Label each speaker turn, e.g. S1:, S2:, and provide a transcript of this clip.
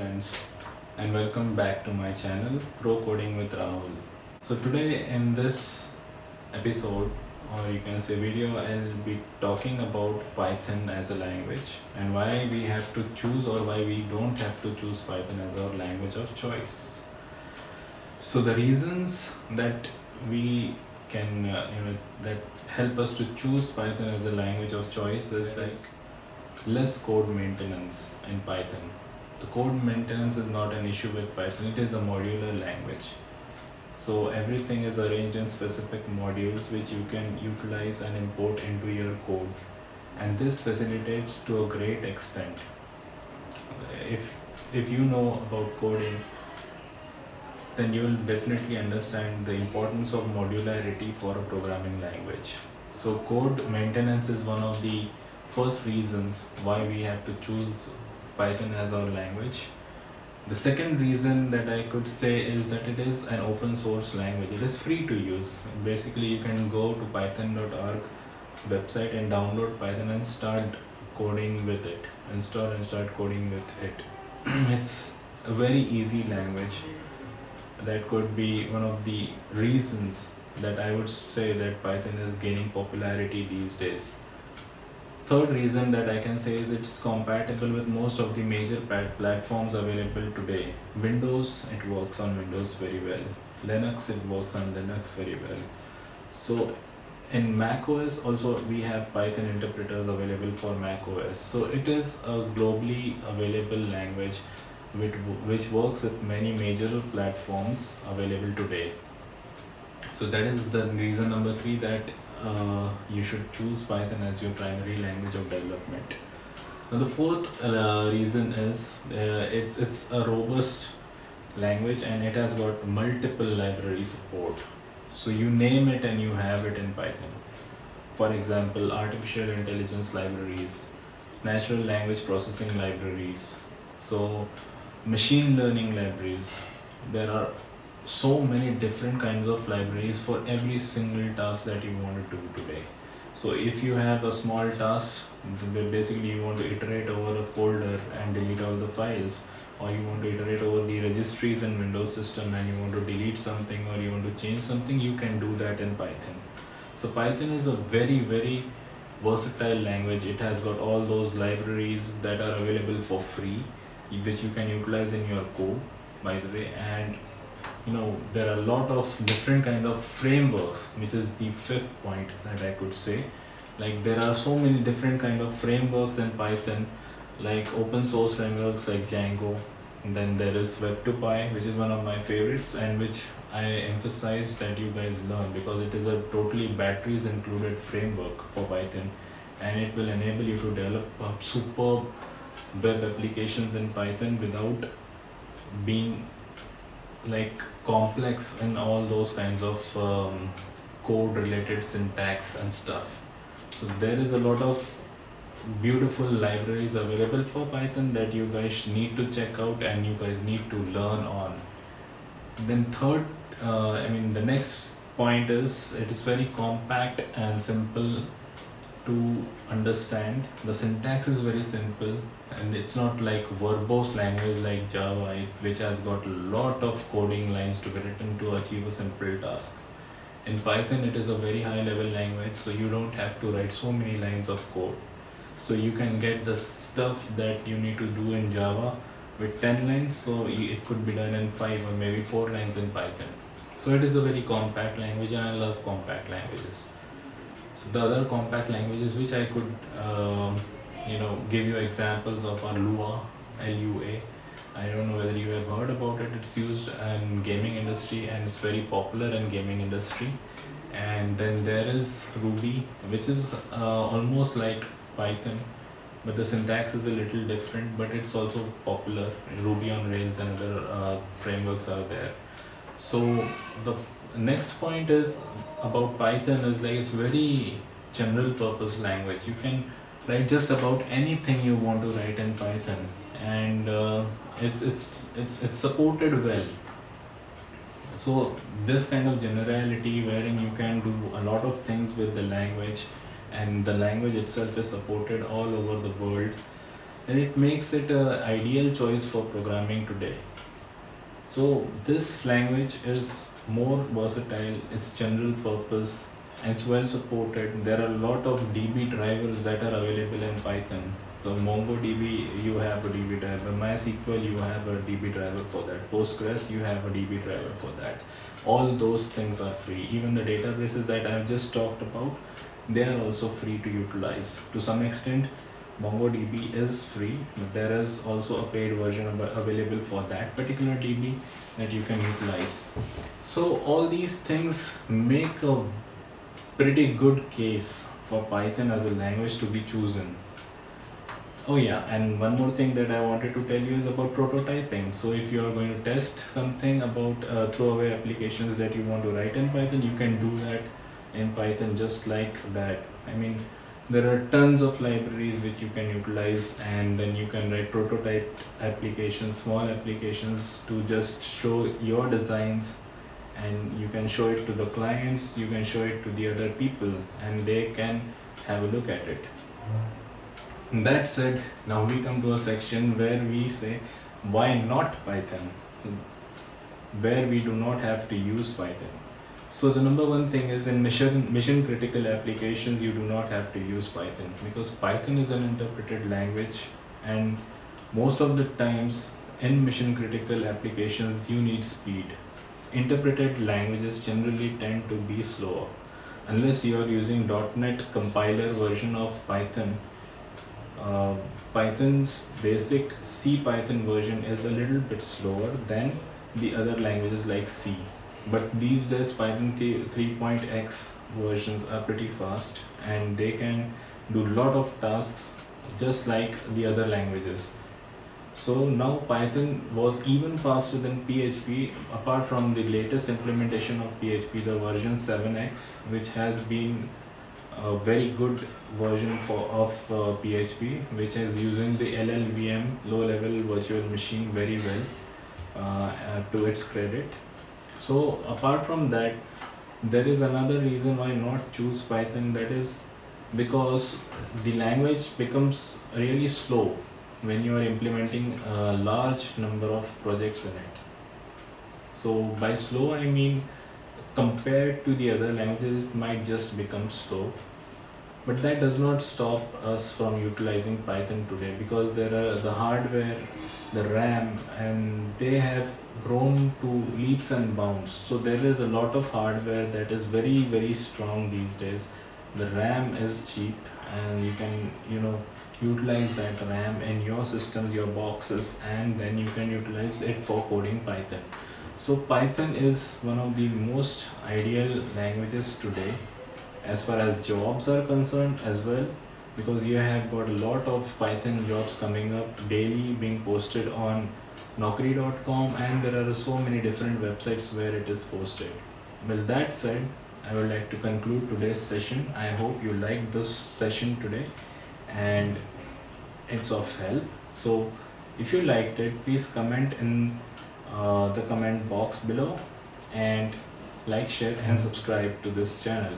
S1: friends, and welcome back to my channel Pro Coding with Rahul. So today in this episode, or you can say video, I'll be talking about Python as a language and why we have to choose or why we don't have to choose Python as our language of choice. So the reasons that we can that help us to choose Python as a language of choice is like less code maintenance in Python. The code maintenance is not an issue with Python, it is a modular language. So everything is arranged in specific modules which you can utilize and import into your code. And this facilitates to a great extent. If you know about coding, then you will definitely understand the importance of modularity for a programming language. So code maintenance is one of the first reasons why we have to choose Python as our language. The second reason that I could say is that it is an open source language. It is free to use. Basically, you can go to python.org website and download Python and start coding with it. Install and start coding with it. It's a very easy language. That could be one of the reasons that I would say that Python is gaining popularity these days. Third reason that I can say is it's compatible with most of the major platforms available today. Windows, it works on Windows very well. Linux, it works on Linux very well. So in macOS also we have Python interpreters available for macOS. So it is a globally available language which works with many major platforms available today. So that is the reason number 3 that you should choose Python as your primary language of development. Now the fourth reason is it's a robust language and it has got multiple library support. So you name it and you have it in Python. For example, artificial intelligence libraries, natural language processing libraries, so machine learning libraries. There are so many different kinds of libraries for every single task that you want to do today. So if you have a small task, basically you want to iterate over a folder and delete all the files, or you want to iterate over the registries in Windows system and you want to delete something or you want to change something, you can do that in Python. So Python is a very versatile language. It has got all those libraries that are available for free, which you can utilize in your code, by the way. And there are a lot of different kind of frameworks, which is the fifth point that I could say. Like there are so many different kind of frameworks in Python, like open source frameworks like Django, and then there is Web2Py, which is one of my favorites and which I emphasize that you guys learn because it is a totally batteries included framework for Python, and it will enable you to develop superb web applications in Python without being like complex in all those kinds of code related syntax and stuff. So there is a lot of beautiful libraries available for Python that you guys need to check out and you guys need to learn on. Then third, the next point is it is very compact and simple to understand. The syntax is very simple and it's not like verbose language like Java, which has got a lot of coding lines to be written to achieve a simple task. In Python it is a very high level language, so you don't have to write so many lines of code. So you can get the stuff that you need to do in Java with 10 lines, so it could be done in 5 or maybe 4 lines in Python. So it is a very compact language and I love compact languages. So the other compact languages which I could give you examples of are Lua, Lua. I don't know whether you have heard about it. It's used in gaming industry and it's very popular in gaming industry. And then there is Ruby, which is almost like Python, but the syntax is a little different, but it's also popular. Ruby on Rails and other frameworks are there. So the next point is about Python is like it's very general purpose language. You can write just about anything you want to write in Python, and it's supported well. So this kind of generality wherein you can do a lot of things with the language, and the language itself is supported all over the world. and it makes it an ideal choice for programming today. So this language is more versatile, it's general purpose, and it's well supported. There are a lot of DB drivers that are available in Python. So MongoDB, you have a DB driver. MySQL, you have a DB driver for that. Postgres, you have a DB driver for that. All those things are free. Even the databases that I've just talked about, they are also free to utilize. To some extent, MongoDB is free, but there is also a paid version available for that particular DB that you can utilize. So all these things make a pretty good case for Python as a language to be chosen. Oh yeah, and one more thing that I wanted to tell you is about prototyping. So if you are going to test something about throwaway applications that you want to write in Python, you can do that in Python just like that. I mean, there are tons of libraries which you can utilize, and then you can write prototype applications, small applications to just show your designs, and you can show it to the clients, you can show it to the other people, and they can have a look at it. That said, now we come to a section where we say why not Python, where we do not have to use Python. So the number one thing is in mission critical applications you do not have to use Python, because Python is an interpreted language, and most of the times in mission critical applications you need speed. Interpreted languages generally tend to be slower unless you are using .NET compiler version of Python. Python's basic CPython version is a little bit slower than the other languages like C. But these days Python 3.x versions are pretty fast, and they can do a lot of tasks just like the other languages. So now Python was even faster than PHP, apart from the latest implementation of PHP, the version 7x, which has been a very good version of PHP, which is using the LLVM, low level virtual machine, very well, to its credit. So apart from that, there is another reason why not choose Python, that is because the language becomes really slow when you are implementing a large number of projects in it. So by slow I mean compared to the other languages it might just become slow, but that does not stop us from utilizing Python today, because there are the hardware, the RAM, and they have grown to leaps and bounds. So there is a lot of hardware that is very strong these days. The RAM is cheap, and you can utilize that RAM in your systems, your boxes, and then you can utilize it for coding Python. So Python is one of the most ideal languages today as far as jobs are concerned as well, because you have got a lot of Python jobs coming up daily, being posted on Naukri.com, and there are so many different websites where it is posted. Well, that said, I would like to conclude today's session. I hope you liked this session today and it's of help. So if you liked it, please comment in the comment box below, and like, share and subscribe to this channel.